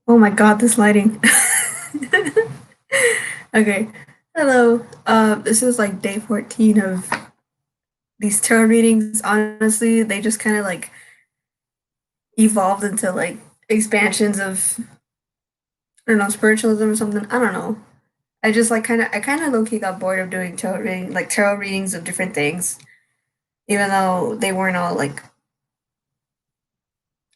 Oh my god, this lighting. Okay. Hello. This is like day 14 of these tarot readings. Honestly, they just kind of like evolved into like expansions of, I don't know, spiritualism or something. I don't know. I just like I kind of low key got bored of doing tarot readings of different things, even though they weren't all like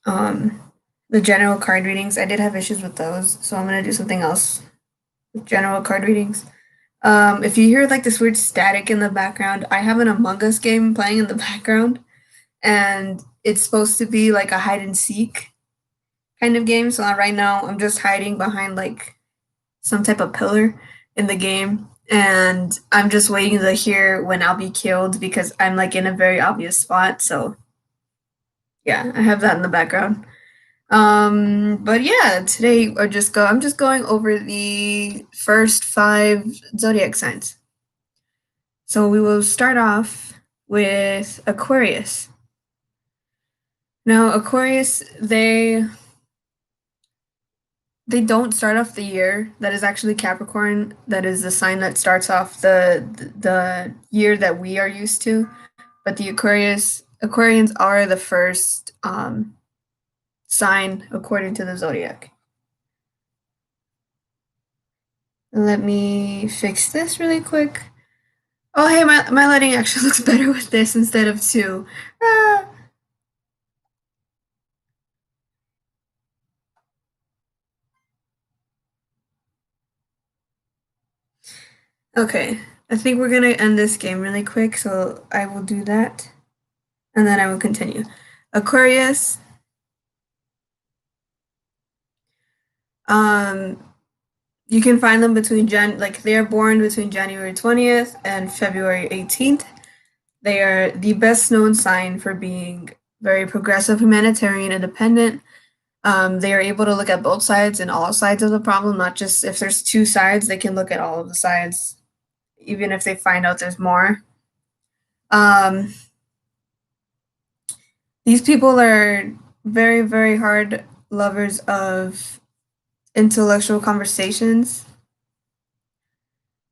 um the general card readings. I did have issues with those, so I'm gonna do something else with general card readings. If you hear like this weird static in the background, I have an Among Us game playing in the background, and it's supposed to be like a hide and seek kind of game. So right now, I'm just hiding behind like some type of pillar in the game, and I'm just waiting to hear when I'll be killed because I'm like in a very obvious spot. So yeah, I have that in the background. But yeah, today I'm just going over the first five zodiac signs. So we will start off with Aquarius. Now, Aquarius, they don't start off the year. That is actually Capricorn. That is the sign that starts off the year that we are used to. But the Aquarians are the first sign according to the zodiac. Let me fix this really quick. Oh, hey, my lighting actually looks better with this instead of two. Ah. Okay, I think we're gonna end this game really quick, so I will do that, and then I will continue. Aquarius, um, you can find them they are born between January 20th and February 18th. They are the best known sign for being very progressive, humanitarian, independent. They are able to look at both sides and all sides of the problem, not just if there's two sides, they can look at all of the sides, even if they find out there's more. Um, These people are very, very hard lovers of intellectual conversations.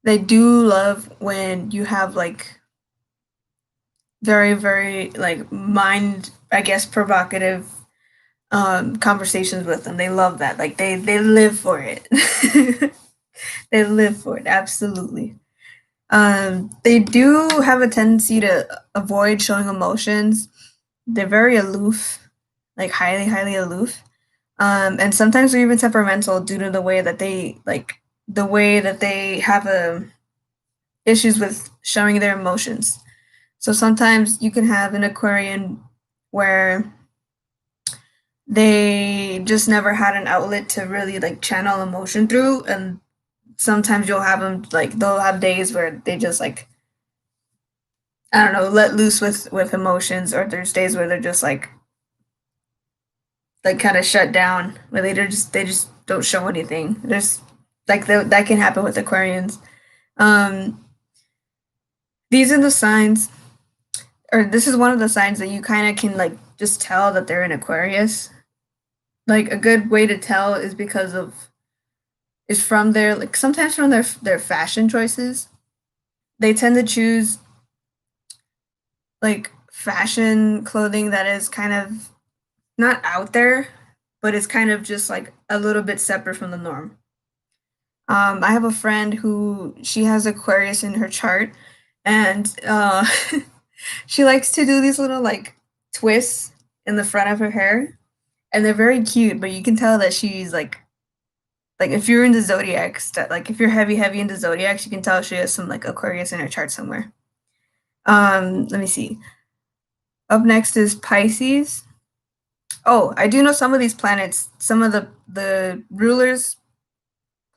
They do love when you have like very, very like mind, I guess, provocative conversations with them. They love that. Like they live for it. They live for it, absolutely. They do have a tendency to avoid showing emotions. They're very aloof, like highly, highly aloof. And sometimes they're even temperamental due to the way that they have issues with showing their emotions. So sometimes you can have an Aquarian where they just never had an outlet to really like channel emotion through, and sometimes you'll have them like they'll have days where they just like, I don't know, let loose with emotions, or there's days where they're just like kind of shut down, where they just don't show anything. There's like that can happen with Aquarians. Um, these are the signs, or this is one of the signs that you kind of can like just tell that they're in Aquarius. Like a good way to tell is because of is from their like sometimes from their fashion choices. They tend to choose like fashion clothing that is kind of not out there, but it's kind of just like a little bit separate from the norm. I have a friend who she has Aquarius in her chart, and she likes to do these little like twists in the front of her hair, and they're very cute. But you can tell that she's like if you're into zodiacs, that like if you're heavy into zodiacs, you can tell she has some like Aquarius in her chart somewhere. Let me see. Up next is Pisces. Oh, I do know some of these planets. Some of the rulers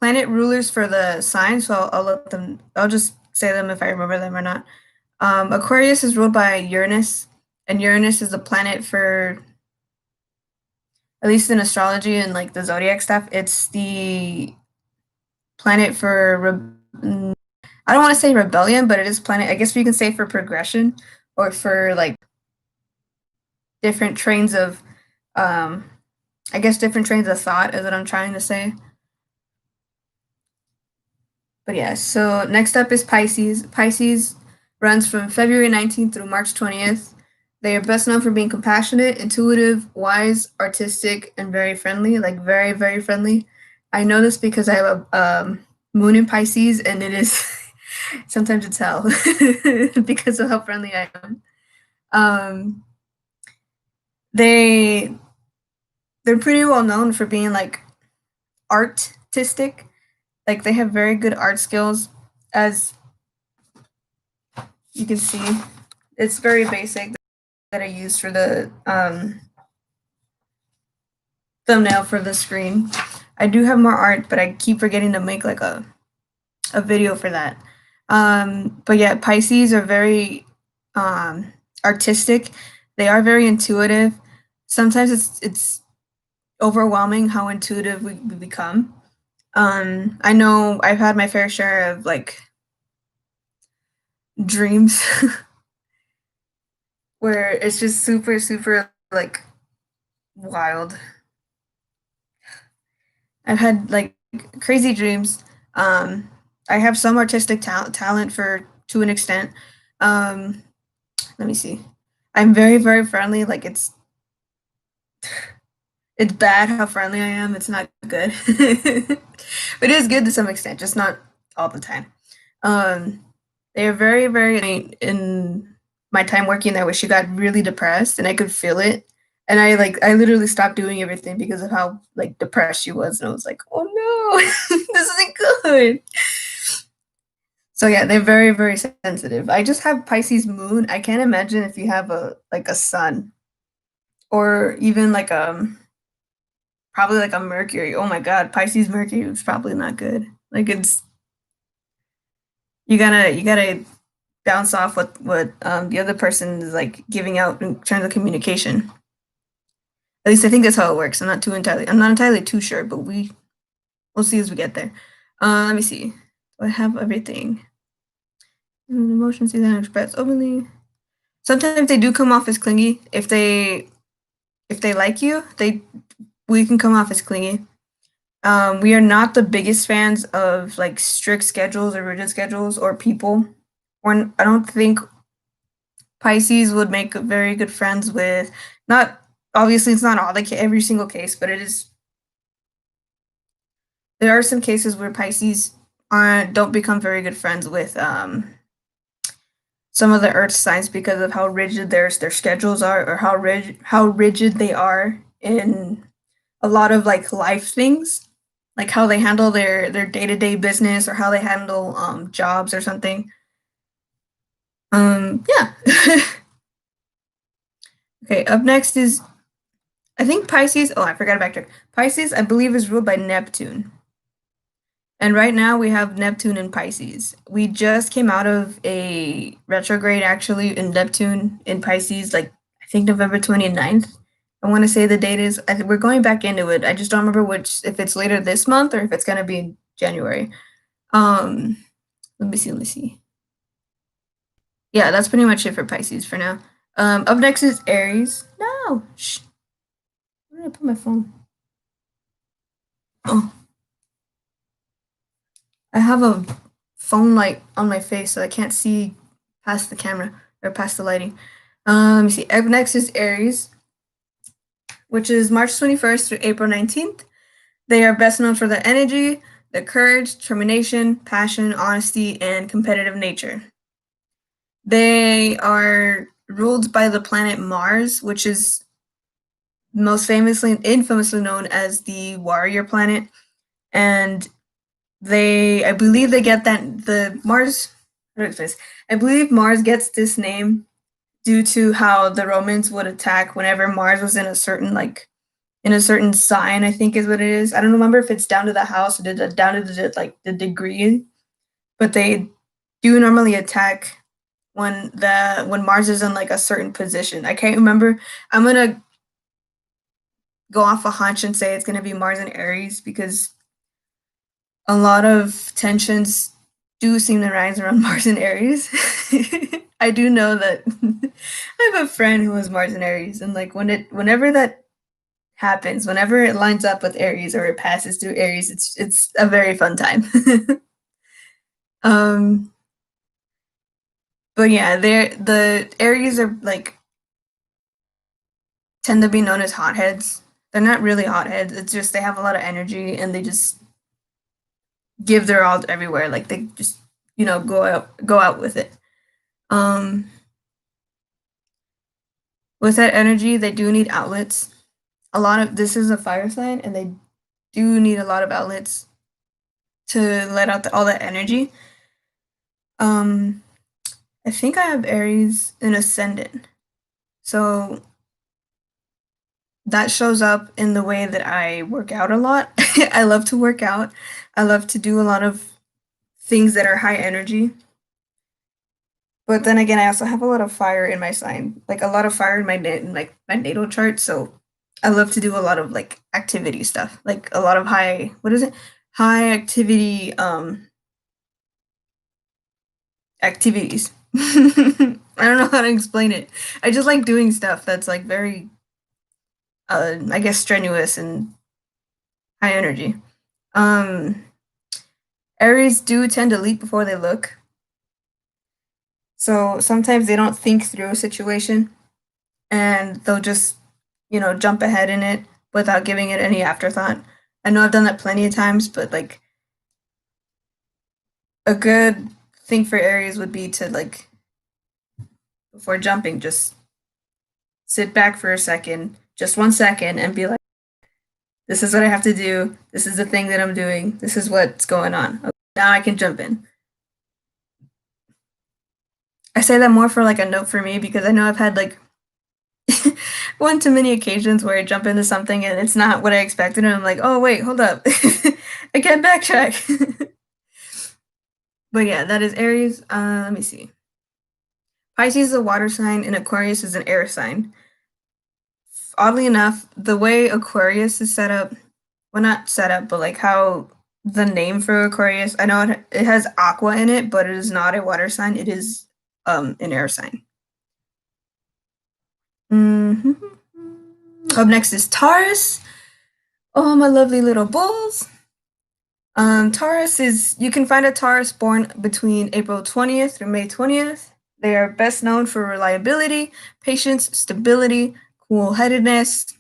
planet rulers for the signs, so I'll let them. I'll just say them if I remember them or not. Aquarius is ruled by Uranus, and Uranus is the planet for, at least in astrology and like the zodiac stuff, it's the planet for. I don't want to say rebellion, but it is planet. I guess you can say for progression or for like different trains of um, I guess different trains of thought is what I'm trying to say. But yeah, so next up is Pisces. Pisces runs from February 19th through March 20th. They are best known for being compassionate, intuitive, wise, artistic, and very friendly, like very, very friendly. I know this because I have a moon in Pisces, and it is sometimes it's hell because of how friendly I am. Um, they they're pretty well known for being like artistic. Like they have very good art skills, as you can see. It's very basic that I use for the thumbnail for the screen. I do have more art, but I keep forgetting to make like a video for that. But yeah, Pisces are very artistic. They are very intuitive. Sometimes it's overwhelming how intuitive we become. I know I've had my fair share of like dreams where it's just super, super like wild. I've had like crazy dreams. I have some artistic talent for to an extent. Um, let me see. I'm very, very friendly. Like it's bad how friendly I am. It's not good. But it is good to some extent, just not all the time. They are very, very in my time working there where she got really depressed and I could feel it. And I literally stopped doing everything because of how like depressed she was. And I was like, oh no, this isn't good. So yeah, they're very, very sensitive. I just have Pisces moon. I can't imagine if you have a like a sun or even like probably like a Mercury. Oh my god, Pisces Mercury is probably not good. Like it's you gotta bounce off what the other person is like giving out in terms of communication. At least I think that's how it works. I'm not entirely too sure, but we'll see as we get there. Let me see. Do I have everything? Emotions see that expressed openly. Sometimes they do come off as clingy. If they like you, we can come off as clingy. We are not the biggest fans of like strict schedules or rigid schedules or people. I don't think Pisces would make very good friends with. Not obviously, it's not all every single case, but it is. There are some cases where Pisces don't become very good friends with some of the Earth signs because of how rigid their schedules are, or how rigid they are in a lot of like life things, like how they handle their day-to-day business or how they handle jobs or something. Yeah. Okay, up next is I think Pisces. Oh, I forgot to backtrack. Pisces, I believe, is ruled by Neptune. And right now we have Neptune in Pisces. We just came out of a retrograde actually in Neptune in Pisces, like I think November 29th. I want to say the date is, we're going back into it. I just don't remember if it's later this month or if it's going to be in January. Um, let me see. Yeah, that's pretty much it for Pisces for now. Up next is Aries. No, shh. Where did I put my phone? Oh, I have a phone light on my face, so I can't see past the camera or past the lighting. Let me see. Up next is Aries, which is March 21st through April 19th. They are best known for their energy, their courage, determination, passion, honesty, and competitive nature. They are ruled by the planet Mars, which is most infamously known as the warrior planet. And I believe they get that the Mars. I believe Mars gets this name due to how the Romans would attack whenever Mars was in a certain sign. I think is what it is. I don't remember if it's down to the house or down to the degree, but they do normally attack when Mars is in like a certain position. I can't remember. I'm gonna go off a hunch and say it's gonna be Mars and Aries because a lot of tensions do seem to rise around Mars and Aries. I do know that I have a friend who was Mars and Aries, and like whenever that happens. Whenever it lines up with Aries or it passes through Aries, it's a very fun time. um, but yeah, the Aries are like tend to be known as hotheads. They're not really hotheads. It's just they have a lot of energy and they just give their all everywhere. Like they just go out with it. Um, with that energy, they do need outlets. A lot of this is a fire sign, and they do need a lot of outlets to let out all that energy. Um, I think I have Aries in ascendant, so that shows up in the way that I work out a lot. I love to work out. I love to do a lot of things that are high energy. But then again, I also have a lot of fire in my sign, like a lot of fire in my natal chart. So I love to do a lot of like activity stuff, like a lot of high activity activities. I don't know how to explain it. I just like doing stuff that's like very I guess strenuous and high energy. Um Aries do tend to leap before they look. So sometimes they don't think through a situation and they'll just, jump ahead in it without giving it any afterthought. I know I've done that plenty of times, but like a good thing for Aries would be to like before jumping, just sit back for a second, just 1 second, and be like, this is what I have to do. This is the thing that I'm doing. This is what's going on. Okay, now I can jump in. I say that more for like a note for me because I know I've had like one too many occasions where I jump into something and it's not what I expected, and I'm like, oh wait, hold up, I can't backtrack. But yeah, that is Aries. Let me see. Pisces is a water sign and Aquarius is an air sign. Oddly enough, the way Aquarius is set up, well, not set up, but like how the name for Aquarius, I know it has aqua in it, but it is not a water sign. It is an air sign. Mm-hmm. Up next is Taurus. Oh, my lovely little bulls. Taurus is, you can find a Taurus born between April 20th through May 20th. They are best known for reliability, patience, stability, cool-headedness,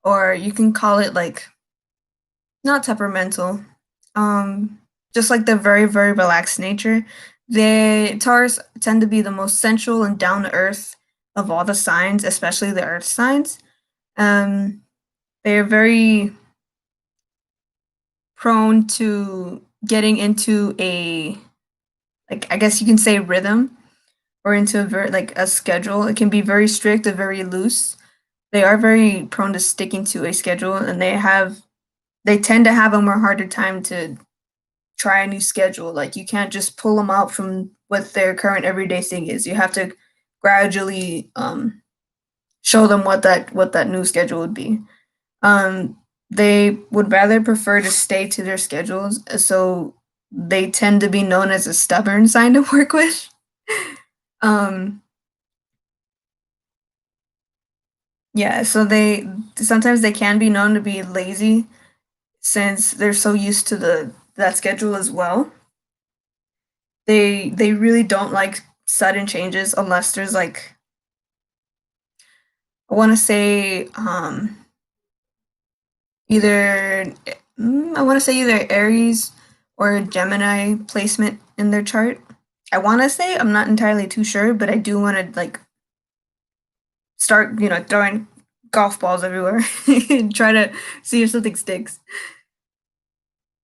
or you can call it like, not temperamental, just like the very, very relaxed nature. The Taurus tend to be the most sensual and down-to-earth of all the signs, especially the earth signs. They're very prone to getting into a, like, I guess you can say rhythm or into like a schedule. It can be very strict or very loose. They are very prone to sticking to a schedule, and they tend to have a more harder time to try a new schedule. Like you can't just pull them out from what their current everyday thing is. You have to gradually show them what that new schedule would be. They would rather prefer to stay to their schedules, so they tend to be known as a stubborn sign to work with. um, yeah, so they sometimes they can be known to be lazy since they're so used to that schedule as well. They really don't like sudden changes unless there's like, I want to say either I want to say either Aries or Gemini placement in their chart. I want to say, I'm not entirely too sure, but I do want to like start, throwing golf balls everywhere and try to see if something sticks.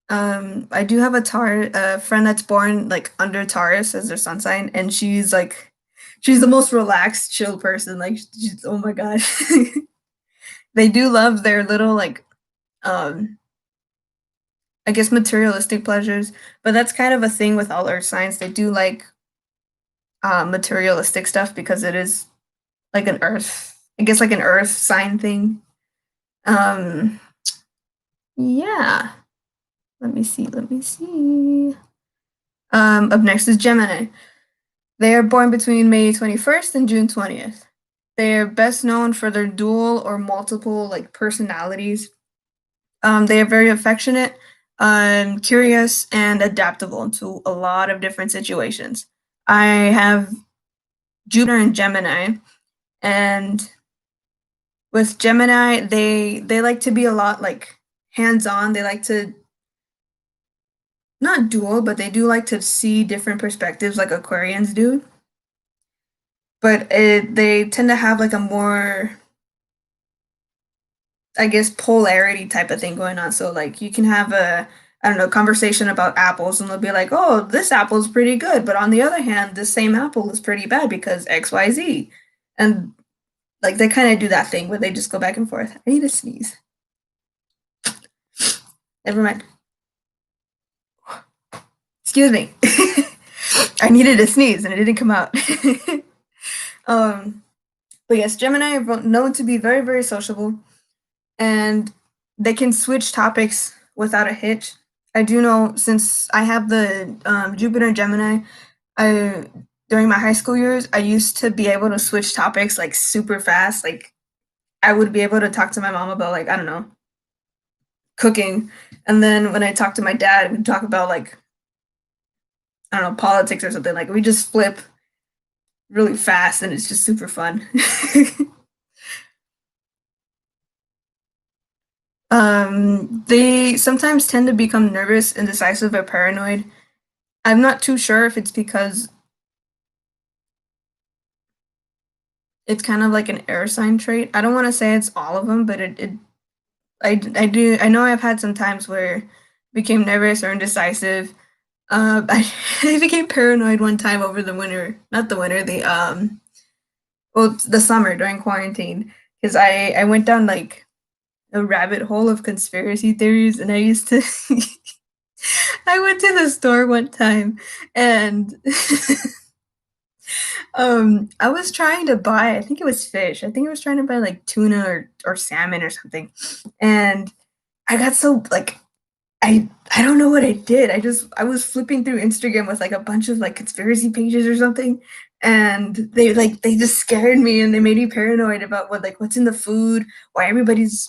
I do have a friend that's born like under Taurus as their sun sign, and she's the most relaxed, chill person. Like, oh my god, they do love their little like, um, I guess materialistic pleasures, but that's kind of a thing with all earth signs. They do like materialistic stuff because it is like an earth, I guess like an earth sign thing. Um, yeah. Let me see. Let me see. Up next is Gemini. They are born between May 21st and June 20th. They're best known for their dual or multiple like personalities. They are very affectionate, curious, and adaptable to a lot of different situations. I have Jupiter and Gemini, and with Gemini, they like to be a lot like hands-on. They like to not dual, but they do like to see different perspectives like Aquarians do. But they tend to have like a more, I guess, polarity type of thing going on. So like you can have a, I don't know, conversation about apples and they'll be like, "Oh, this apple's pretty good, but on the other hand, this same apple is pretty bad because XYZ." And like they kind of do that thing where they just go back and forth. I need to sneeze. Never mind. Excuse me. I needed to sneeze and it didn't come out. um, but yes, Gemini are known to be very, very sociable, and they can switch topics without a hitch. I do know since I have the Jupiter and Gemini, I during my high school years, I used to be able to switch topics like super fast. Like I would be able to talk to my mom about like, I don't know, cooking, and then when I talk to my dad, we'd talk about like, I don't know, politics or something. Like we just flip really fast, and it's just super fun. They sometimes tend to become nervous, indecisive, or paranoid. I'm not too sure if it's because it's kind of like an air sign trait. I don't want to say it's all of them, but I know I've had some times where I became nervous or indecisive. I became paranoid one time over the winter, not the winter, the summer during quarantine, because I went down like a rabbit hole of conspiracy theories, and I used to I went to the store one time and I was trying to buy, I think it was fish. I think I was trying to buy like tuna or salmon or something. And I got so like I don't know what I did. I was flipping through Instagram with like a bunch of like conspiracy pages or something, and they just scared me and they made me paranoid about what's in the food, why everybody's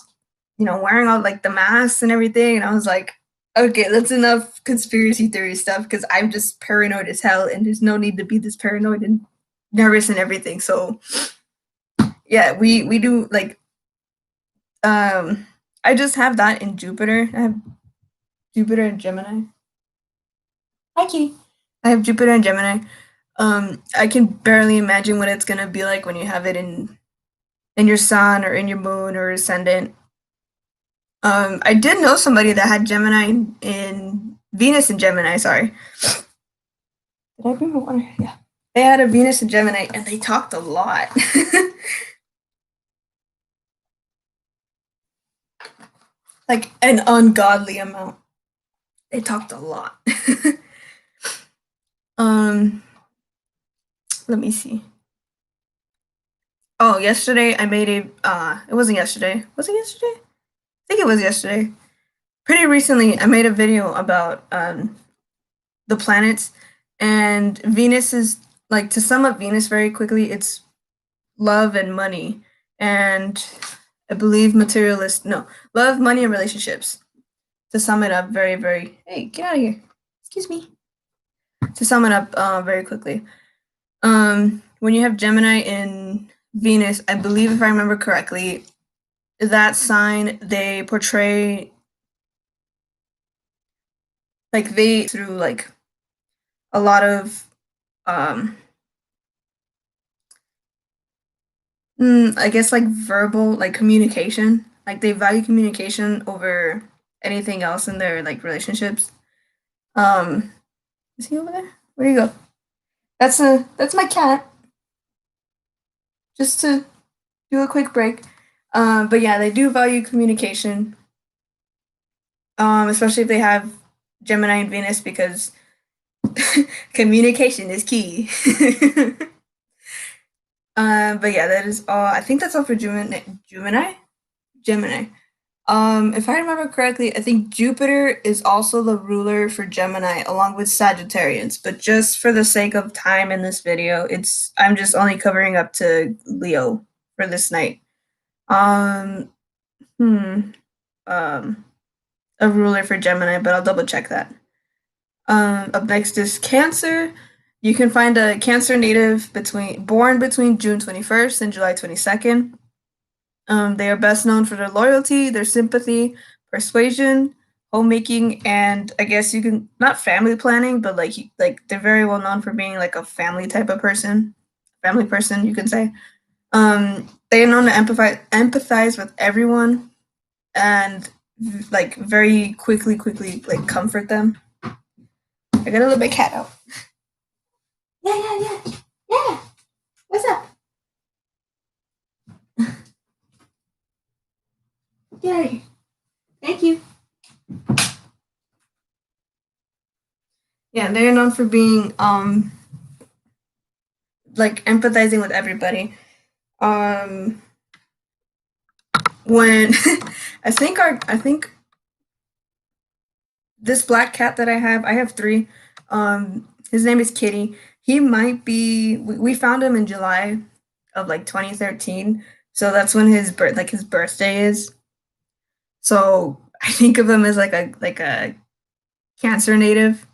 wearing all like the masks and everything. And I was like, okay, that's enough conspiracy theory stuff because I'm just paranoid as hell, and there's no need to be this paranoid and nervous and everything. So yeah, we do like I just have that in Jupiter. I have Jupiter and Gemini. Hi, Kitty. I have Jupiter and Gemini. I can barely imagine what it's gonna be like when you have it in your sun or in your moon or ascendant. I did know somebody that had Gemini in Venus and Gemini. Sorry, did I bring my water? Yeah, they had a Venus and Gemini, and they talked a lot. Like an ungodly amount. They talked a lot. um, let me see. Oh, yesterday I made a. It wasn't yesterday. Was it yesterday? I think it was yesterday. Pretty recently, I made a video about the planets, and Venus is like, to sum up Venus very quickly. It's love and money, and I believe materialist. No, love, money, and relationships. To sum it up very, very. Hey, get out of here! Excuse me. To sum it up very quickly, when you have Gemini in Venus, I believe if I remember correctly, that sign they portray like they through like a lot of um I guess like verbal like communication. Like they value communication over anything else in their like relationships. Um is he over there? Where do you go? That's my cat. Just to do a quick break. But yeah, they do value communication. Especially if they have Gemini and Venus because communication is key. But yeah, that is all. I think that's all for Gemini. Gemini. Gemini. If I remember correctly, I think Jupiter is also the ruler for Gemini, along with Sagittarians. But just for the sake of time in this video, I'm just only covering up to Leo. for this night. Um, hmm, um, a ruler for Gemini, but I'll double check that. Up next is Cancer. You can find a Cancer native born between June 21st and July 22nd. They are best known for their loyalty, their sympathy, persuasion, homemaking, and I guess you can not family planning, but like they're very well known for being like a family type of person, family person, you can say. They are known to empathize with everyone and like very quickly like comfort them. I got a little bit cat out. Yeah. What's up? Get out of here. Thank you. Yeah, they're known for being like empathizing with everybody. Um when I think this black cat that I have three. His name is Kitty. He might be we found him in July of like 2013. So that's when his birthday is. So I think of him as like a Cancer native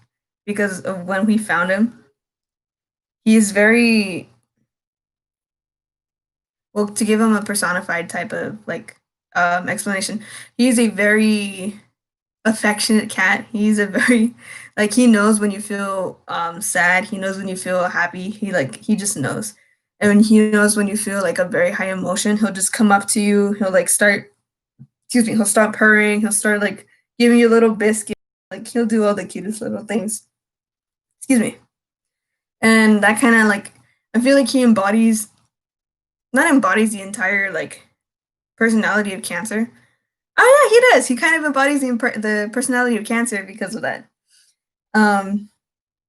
because of when we found him. He's very well, to give him a personified type of like explanation. He's a very affectionate cat. He's a very like he knows when you feel sad. He knows when you feel happy. He just knows. And when he knows when you feel like a very high emotion, he'll just come up to you. He'll like start he'll start purring. He'll start like giving you a little biscuit. Like he'll do all the cutest little things. Excuse me. And that kind of like I feel like he embodies the entire like personality of Cancer. Oh yeah, he does. He kind of embodies the personality of Cancer because of that. Um,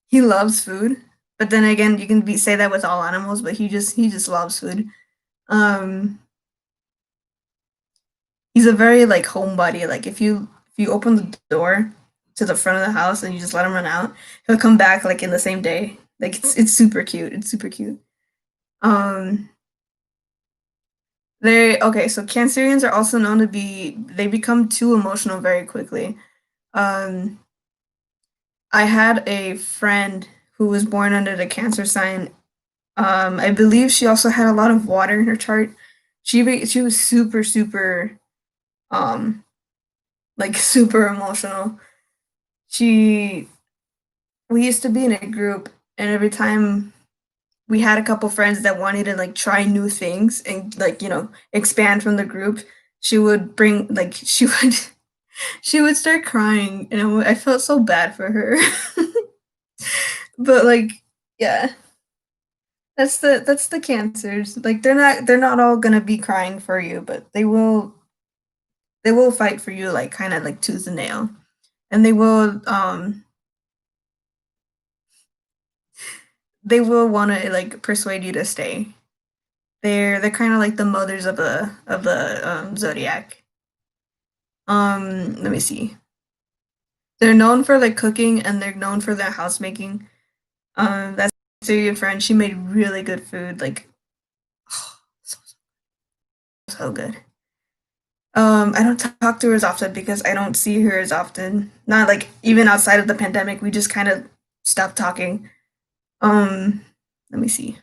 he loves food, but then again, you can say that with all animals, but he just loves food. Um, he's a very like homebody. Like if you open the door to the front of the house and you just let him run out, he'll come back like in the same day. Like it's super cute. It's super cute. Um, they okay. So Cancerians are also known to be they become too emotional very quickly. Um, I had a friend who was born under the Cancer sign. I believe she also had a lot of water in her chart. She was super um like super emotional. She we used to be in a group, and every time we had a couple friends that wanted to like try new things and like expand from the group, she would bring like she would start crying, and I felt so bad for her. But like, yeah, that's the Cancers. Like they're not all gonna be crying for you, but they will fight for you like kind of like tooth and nail, and they will want to like persuade you to stay. They're kind of like the mothers of the zodiac. Let me see. They're known for like cooking and they're known for their housemaking. That's your friend. She made really good food. Like, so, so good. I don't talk to her as often because I don't see her as often. Not like even outside of the pandemic, we just kind of stopped talking. Um, Let me see.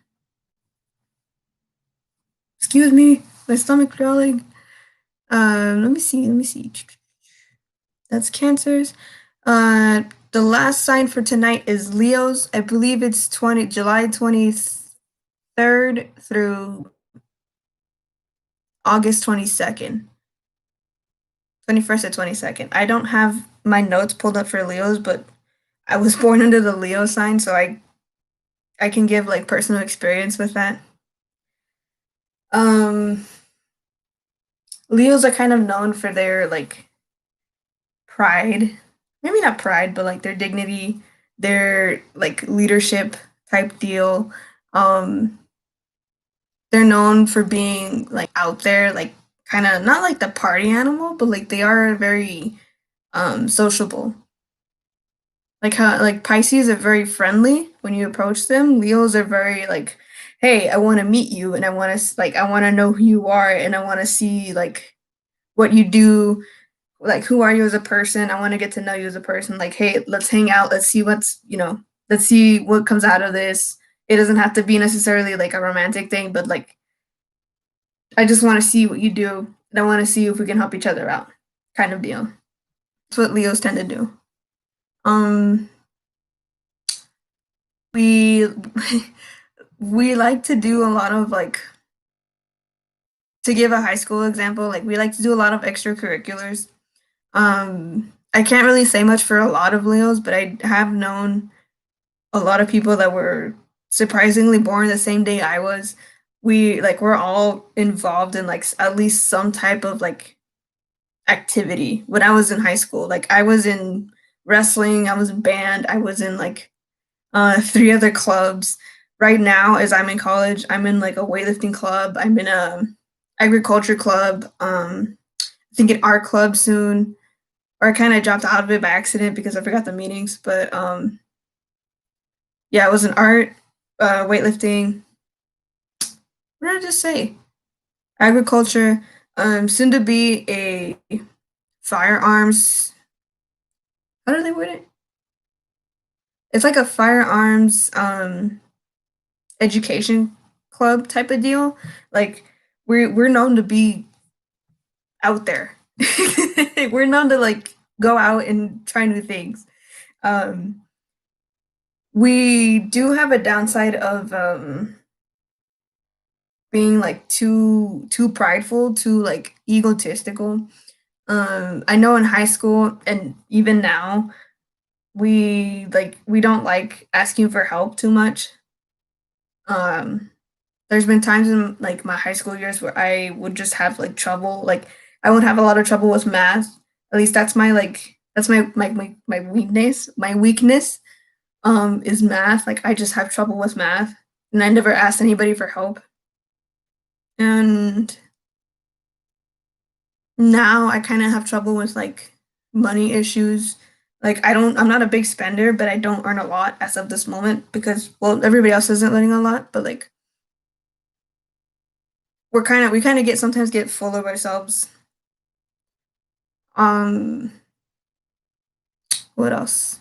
Excuse me, my stomach growling. Let me see. Let me see. That's Cancers. The last sign for tonight is Leos. I believe it's July 23rd through August 22nd. 21st to 22nd. I don't have my notes pulled up for Leos, but I was born under the Leo sign, so I can give like personal experience with that. Um, Leos are kind of known for their like pride. Maybe not pride, but like their dignity, their like leadership type deal. Um, they're known for being like out there, like kind of not like the party animal, but like they are very sociable. Like how like Pisces are very friendly when you approach them. Leos are very like, hey, I want to meet you, and I want to like I want to know who you are, and I want to see like what you do, like who are you as a person. I want to get to know you as a person. Like, hey, let's hang out. Let's see let's see what comes out of this. It doesn't have to be necessarily like a romantic thing, but like I just want to see what you do, and I want to see if we can help each other out, kind of deal. That's what Leos tend to do. Um, we we like to do a lot of like to give a high school example, like we like to do a lot of extracurriculars. I can't really say much for a lot of Leos, but I have known a lot of people that were surprisingly born the same day I was. We're all involved in like at least some type of like activity when I was in high school. Like I was in wrestling, I was in band, I was in like three other clubs. Right now, as I'm in college, I'm in like a weightlifting club. I'm in a agriculture club. I think an art club soon. Or I kind of dropped out of it by accident because I forgot the meetings. But yeah, it was an art, weightlifting. What did I just say? Agriculture. Soon to be a firearms. How do they word it? It's like a firearms education club type of deal. Like we're known to be out there. We're known to like go out and try new things. Um, we do have a downside of being like too prideful, too like egotistical. I know in high school and even now we don't like asking for help too much. Um, there's been times in like my high school years where I would just have like trouble. Like I would have a lot of trouble with math. At least that's my weakness. My weakness is math. Like I just have trouble with math, and I never asked anybody for help. And now I kind of have trouble with like money issues. Like I'm not a big spender, but I don't earn a lot as of this moment because well everybody else isn't earning a lot, but like we kind of get sometimes get full of ourselves. Um, what else?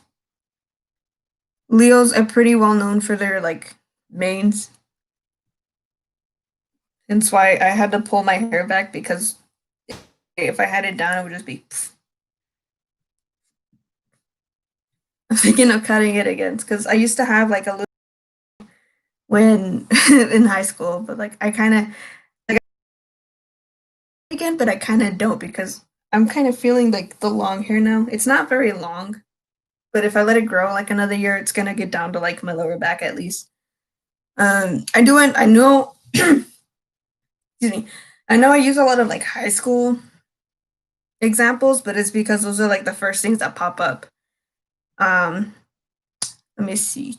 Leos are pretty well known for their like manes. Hence why I had to pull my hair back because if I had it down, it would just be. I'm thinking of cutting it again because I used to have like a little when in high school, but like I kind of like again, but I kind of don't because I'm kind of feeling like the long hair now. It's not very long, but if I let it grow like another year, it's gonna get down to like my lower back at least. I know. Excuse me. I know I use a lot of like high school examples, but it's because those are like the first things that pop up. Um, let me see.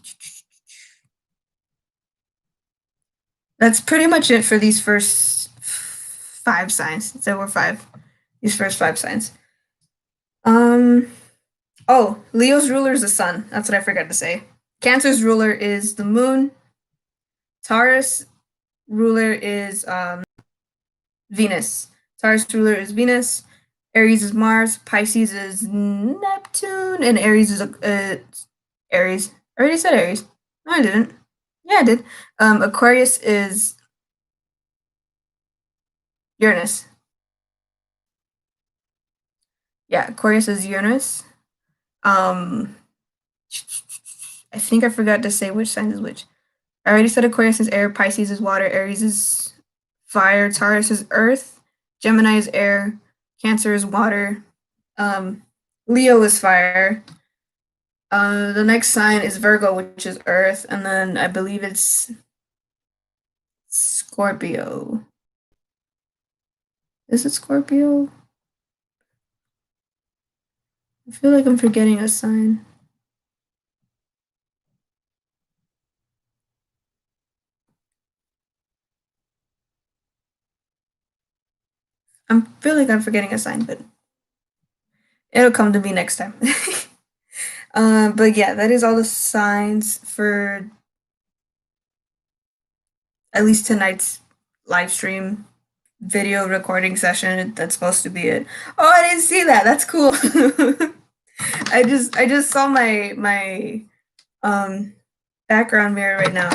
That's pretty much it for these first five signs. There were five. These first five signs. Um. Oh, Leo's ruler is the sun. That's what I forgot to say. Cancer's ruler is the moon. Taurus ruler is Venus. Taurus ruler is Venus. Aries is Mars. Pisces is Neptune, and Aries is Aries. I already said Aries. No, I didn't. Yeah, I did. Aquarius is Uranus. Yeah, Aquarius is Uranus. Um, I think I forgot to say which sign is which. I already said Aquarius is air, Pisces is water, Aries is fire, Taurus is earth, Gemini is air, Cancer is water, um, Leo is fire. The next sign is Virgo, which is earth, and then I believe it's Scorpio. Is it Scorpio? I feel like I'm forgetting a sign. I feel like I'm forgetting a sign, but it'll come to me next time. But yeah, that is all the signs for at least tonight's live stream video recording session. That's supposed to be it. Oh, I didn't see that. That's cool. I just saw my background mirror right now.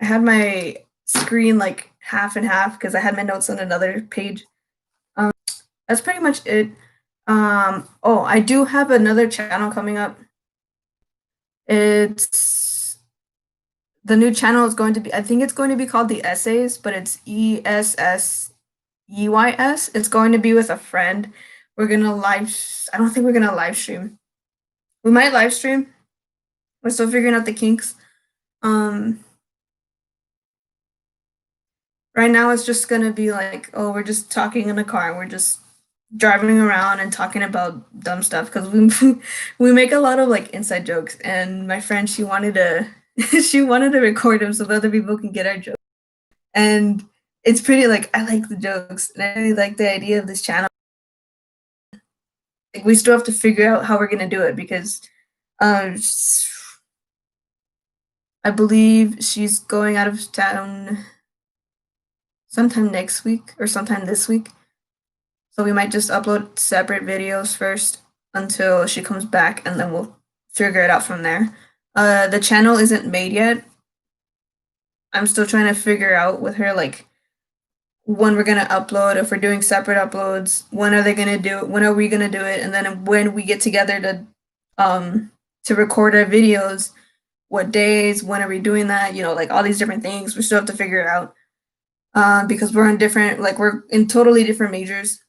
I had my screen like half and half because I had my notes on another page. That's pretty much it. Oh, I do have another channel coming up. It's the new channel is going to be, I think it's going to be called The Essays, but it's ESSEYS. It's going to be with a friend. We're gonna live. I don't think we're gonna live stream. We might live stream. We're still figuring out the kinks. Right now it's just gonna be like, oh, we're just talking in the car and we're just driving around and talking about dumb stuff because we make a lot of like inside jokes. And my friend, she wanted to she wanted to record them so that other people can get our jokes. And it's pretty like I like the jokes and I really like the idea of this channel. Like we still have to figure out how we're gonna do it because I believe she's going out of town sometime next week or sometime this week. So we might just upload separate videos first until she comes back and then we'll figure it out from there. The channel isn't made yet. I'm still trying to figure out with her like when we're gonna upload, if we're doing separate uploads, when are we gonna do it, and then when we get together to record our videos, what days, when are we doing that, like all these different things. We still have to figure it out. Because we're in totally different majors.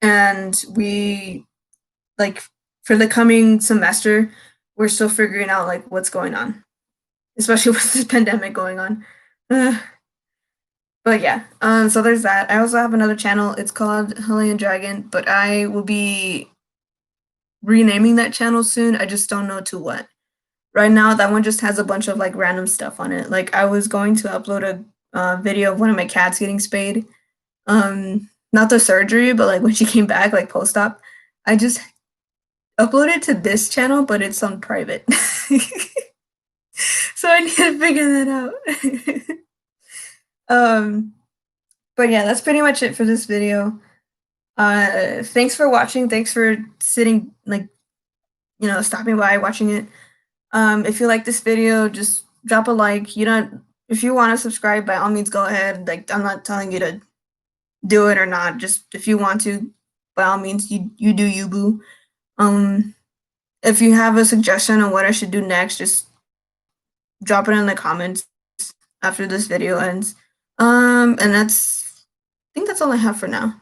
And we like for the coming semester, we're still figuring out like what's going on, especially with this pandemic going on. But yeah, so there's that. I also have another channel. It's called Hellion Dragon, but I will be renaming that channel soon. I just don't know to what. Right now, that one just has a bunch of like random stuff on it. Like I was going to upload a video of one of my cats getting spayed. Not the surgery, but like when she came back, like post-op. I just uploaded to this channel, but it's on private. So I need to figure that out. But yeah, that's pretty much it for this video. Thanks for watching. Thanks for sitting, like, stopping by, watching it. If you like this video, just drop a like. If you want to subscribe, by all means, go ahead. Like, I'm not telling you to do it or not. Just if you want to, by all means, you do you, boo. If you have a suggestion on what I should do next, just drop it in the comments after this video ends. And I think that's all I have for now.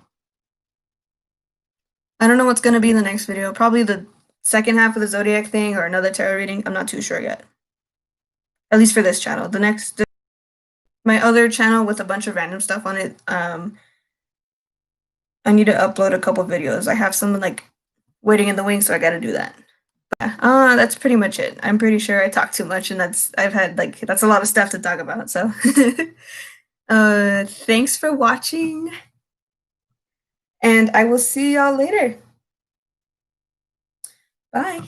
I don't know what's going to be in the next video. Probably the second half of the Zodiac thing or another tarot reading. I'm not too sure yet. At least for this channel. My other channel with a bunch of random stuff on it, I need to upload a couple videos. I have some like waiting in the wings, so I got to do that. But, that's pretty much it. I'm pretty sure I talk too much, and that's a lot of stuff to talk about. So, thanks for watching, and I will see y'all later. Bye.